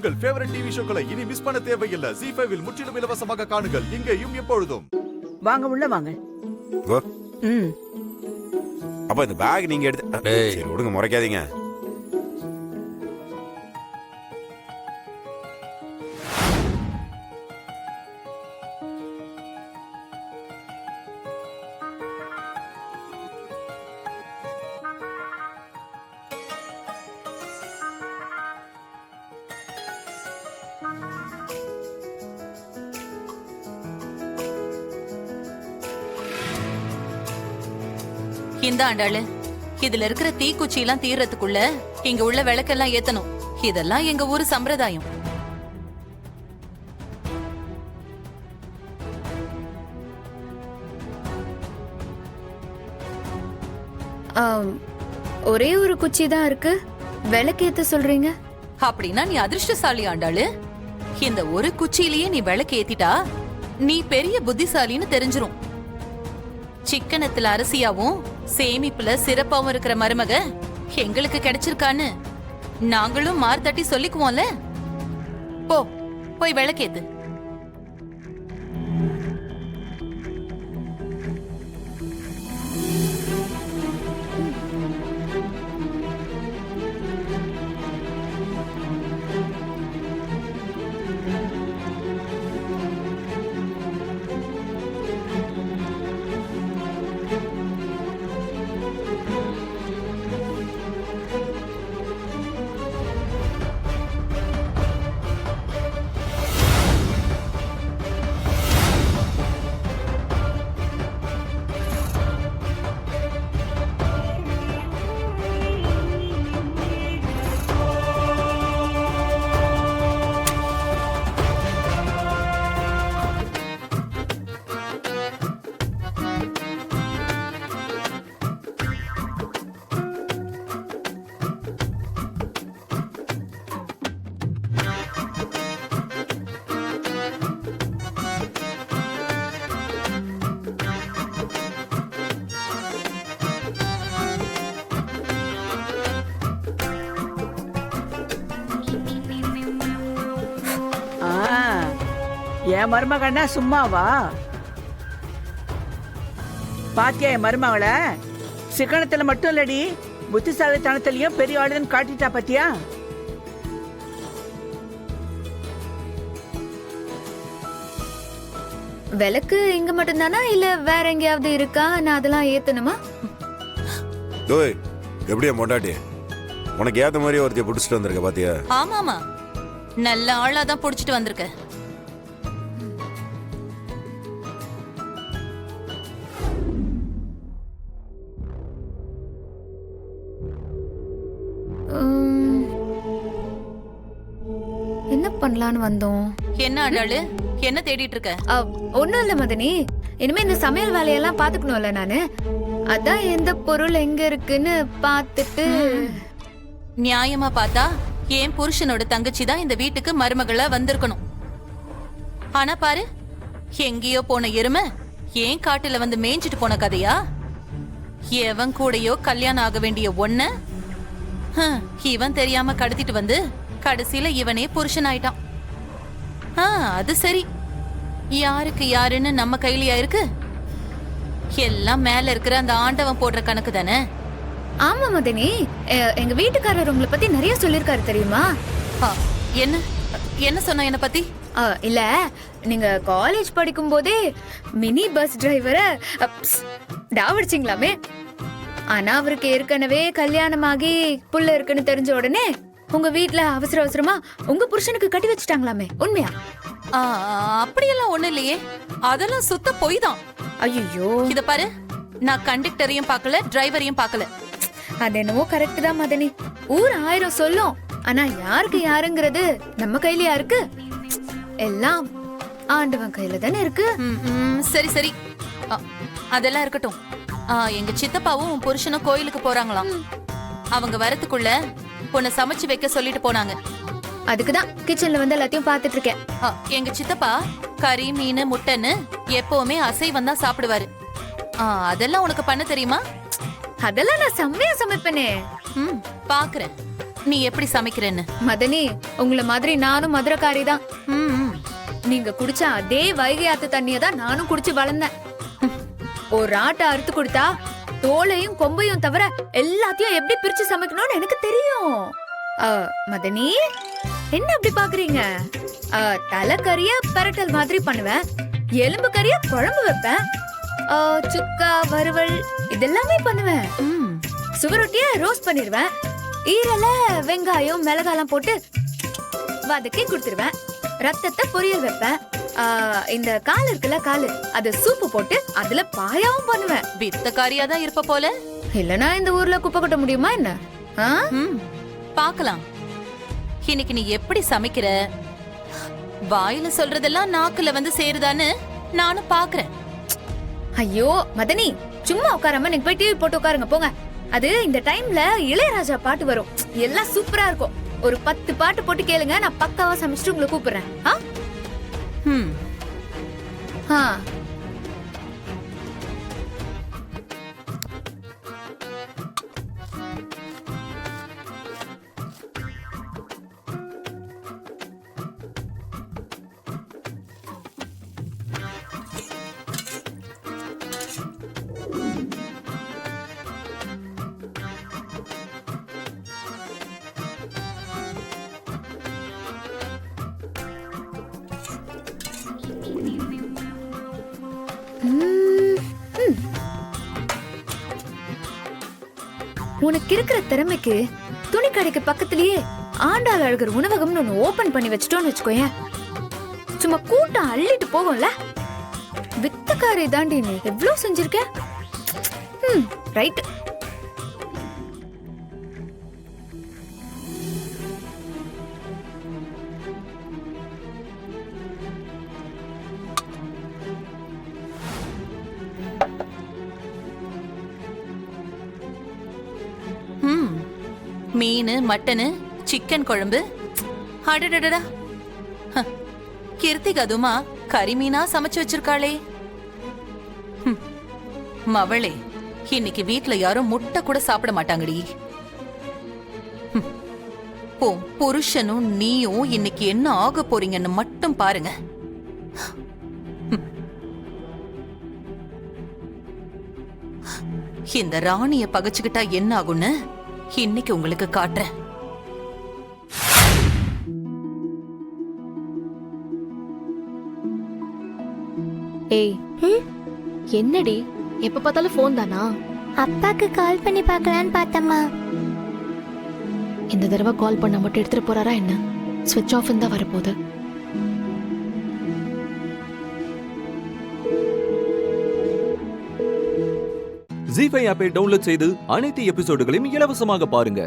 உங்கள் favourite TV ஷோக்களை இனி miss பண்ண தேவையில்லை. ZEE5 இல் முற்றிலும் இலவசமாக காணுங்கள். இங்கேயும் எப்பொழுதும். வாங்க உள்ள வாங்க. அப்ப இந்த பேக் நீங்க எடுத்து சரி விடுங்க, முறைக்காதீங்க. இந்த ஆண்டாளு, இதுல இருக்கிற தீக்குச்சி எல்லாம் தீர்றதுக்குள்ள இங்க உள்ள விளக்கெல்லாம் ஏத்தணும். இதெல்லாம் எங்க ஊரு சம்பிரதாயம். ஒரே ஒரு குச்சி தான் இருக்கு, விளக்கேத்த சொல்றீங்க? அப்படின்னா நீ அதிர்ஷ்டசாலி ஆண்டாளு. இந்த ஒரு குச்சியிலேயே நீ விளக்கு ஏத்திட்டா நீ பெரிய புத்திசாலின்னு தெரிஞ்சிரும். சிக்கனத்துல அரிசியாவும் சேமிப்புல சிறப்பாவும் இருக்கிற மருமக எங்களுக்கு கிடைச்சிருக்கான்னு நாங்களும் மார்த்தட்டி சொல்லிக்குவோம்ல. போய் விளக்கேத்து. என் மருமகன்னா சும்மாவா? பாத்தியா என் மருமகள? சிக்கனத்துல மட்டும் இல்லடி, புத்திசாலித்தனத்திலயும் பெரிய ஆளுன்னு காட்டிட்டா பாத்தியா? விளக்கு இங்க மட்டும் தானா இல்ல வேற எங்கேயாவது இருக்கா? நான் அதெல்லாம் ஏத்தணுமா? எப்படியா மொண்டாட்டி, உனக்கு ஏத்த மாதிரி ஒருத்தைய புடிச்சிட்டு வந்திருக்க பாத்தியா? ஆமாமா, நல்ல ஆளாதான் புடிச்சிட்டு வந்திருக்க. என்ன பண்ணலான்னு வந்தோம். என்ன ஆண்டாளு, என்ன தேடிட்டு இருக்க? ஒண்ணும் இல்ல மதனி, இனிமே இந்த சமையல் வேலையெல்லாம் பாத்துக்கணும்ல நானு. அதான் எந்த பொருள் எங்க இருக்குன்னு பாத்துட்டு. நியாயமா பார்த்தா என் புருஷனோட தங்கச்சி தான் இந்த வீட்டுக்கு மருமகளா வந்திருக்கணும். ஆனா பாரு, எங்கேயோ போன எருமை ஏன் காட்டுல வந்து மேய்ஞ்சிட்டு போன கதையா? எவன் கூடயோ கல்யாணம் ஆக வேண்டிய ஒன்ன இவன் தெரியாம கடத்திட்டு வந்து கடைசியில இவனே புருஷன் ஆயிட்டான். அது சரி, யாருக்கு யாருன்னு நம்ம கையிலயா இருக்கு? எல்லாம் மேல இருக்கிற அந்த ஆண்டவன் போடுற கணக்கு தானே. ஆமா மதனி, எங்க வீட்டுக்காரர் உங்களை பத்தி நிறைய சொல்லிருக்காரு தெரியுமா? என்ன என்ன சொன்ன என்ன பத்தி? இல்ல, நீங்க காலேஜ் படிக்கும் போதே மினி பஸ் டிரைவரை டாவடிச்சிங்களாமே. ஆனா அவருக்கு ஏற்கனவே கல்யாணமாகி புள்ள இருக்குன்னு தெரிஞ்ச உடனே உங்க வீட்டுல அவசர அவசரமா உங்க புருஷனுக்கு கட்டி வச்சுட்டாங்களாமே, உண்மையா? அப்படியெல்லாம் ஒண்ணு இல்லையே, அதெல்லாம் சுத்த பொய் தான். ஐயோ, இத பாரு, நான் கண்டக்டரையும் பார்க்கல, டிரைவரையும் பார்க்கல. அது என்னவோ கரெக்ட் தான் மதனி. ஊர் 1000 சொல்லும், ஆனா யாருக்கு யாருங்கிறது நம்ம கையிலயா இருக்கு? எல்லாம் ஆண்டவன் கையில தானே இருக்கு. சரி சரி, அதெல்லாம் இருக்கட்டும். எங்க சித்தப்பாவும் புருஷனும் கோயிலுக்கு போறாங்களாம். அவங்க வரதுக்குள்ள உன்னை சமைச்சு வைக்க சொல்லிட்டு போனாங்க. அதுக்குதான் கிச்சன்ல வந்து எல்லாத்தையும் பாத்துட்டு இருக்கேன். எங்க சித்தப்பா கறி, மீன், முட்டைன்னு எப்பவுமே அசைவம் தான் சாப்பிடுவாரு. அதெல்லாம் உனக்கு பண்ண தெரியுமா? அதெல்லாம் நான் செம்மையா சமைப்பேனே. பாக்குறேன். நீ எப்படி சமைக்கிறேன்னு. மதனி, உங்களை மாதிரி நானும் மதுரைக்காரி தான். ம், நீங்க குடிச்ச அதே வைகை ஆத்து தண்ணிய தான் நானும் குடிச்சு வளர்ந்தேன். ஒரு ஆட்டை அறுத்து கொடுத்தா தோலையும் கொம்பையும் தவிர எல்லாத்தையும் எப்படி பிரிச்சு சமைக்கணும்னு எனக்கு தெரியும். மதனி, என்ன அப்படி பாக்குறீங்க? தலைக்கறிய பரட்டல் மாதிரி பண்ணுவேன், எலும்பு கறிய குழம்பு வைப்பேன், சுக்கா வறுவல் இதெல்லாமே பண்ணுவேன். ம். சுவரொட்டிய ரோஸ்ட் பண்ணிடுவேன், ஈரல வெங்காயம் மிளகாலாம் போட்டு வதக்கி கொடுத்துருவேன், ரத்தத்தை பொரியல் வைப்பேன், இந்த கால் இருக்குல்ல காலு அத சூப்பு போட்டு அதுல பாயாவும் பண்ணுவேன். வித்தக்காரியா தான் இருப்ப போல. இல்லனா இந்த ஊர்ல குப்பை கொட்ட முடியுமா என்ன? ம், பார்க்கலாம். இன்னைக்கு நீ எப்படி சமைக்கிற, வாயில சொல்றதெல்லாம் நாக்குல வந்து சேருதான்னு நானும் பாக்குறேன். ஐயோ மதனி, சும்மா உட்காராம நீங்க போய் டிவி போட்டு உட்காருங்க போங்க. அது இந்த டைம்ல இளையராஜா பாட்டு வரும், எல்லாம் சூப்பரா இருக்கும். ஒரு 10 பாட்டு போட்டு கேளுங்க, நான் பக்காவா சமைச்சிட்டு உங்களை கூப்பிடுறேன். ம். உனக்கு இருக்கிற திறமைக்கு துணி கடைக்கு பக்கத்திலேயே ஆண்டாள் அழகர் உணவகம்னு ஒண்ணு ஓபன் பண்ணி வச்சுட்டோன்னு வச்சுக்கோயேன், சும்மா கூட்டம் அள்ளிட்டு போகும்ல. வித்தக்காரை தாண்டி நீ எவ்வளவு செஞ்சிருக்க. ரைட். மீனு, மட்டனு, சிக்கன் குழம்பு, அடடடடா. கீர்த்திக் அதுமா கறிமீனா சமைச்சு வச்சிருக்காளே. மவளே, இன்னைக்கு வீட்ல யாரும் முட்டை கூட சாப்பிட மாட்டாங்கடி. ஓ, புருஷனும் நீயும் இன்னைக்கு என்ன ஆக போறீங்கன்னு மட்டும் பாருங்க. இந்த ராணிய பகச்சுக்கிட்டா என்ன ஆகும்னு இன்னைக்கு உங்களுக்கு காட்டுறேன். ஏய், என்னடி எப்ப பார்த்தாலும் போன் தானா? அப்பாக்கு கால் பண்ணி பார்க்கலான்னு பார்த்தம்மா. இந்த தடவை கால் பண்ண மட்டும் எடுத்துட்டு போறாரா என்ன? ஸ்விட்ச் ஆஃப் தான் வரப்போகுது. ஜீ5 ஆப்பை டவுன்லோட் செய்து அனைத்து எபிசோடுகளையும் இலவசமாக பாருங்க.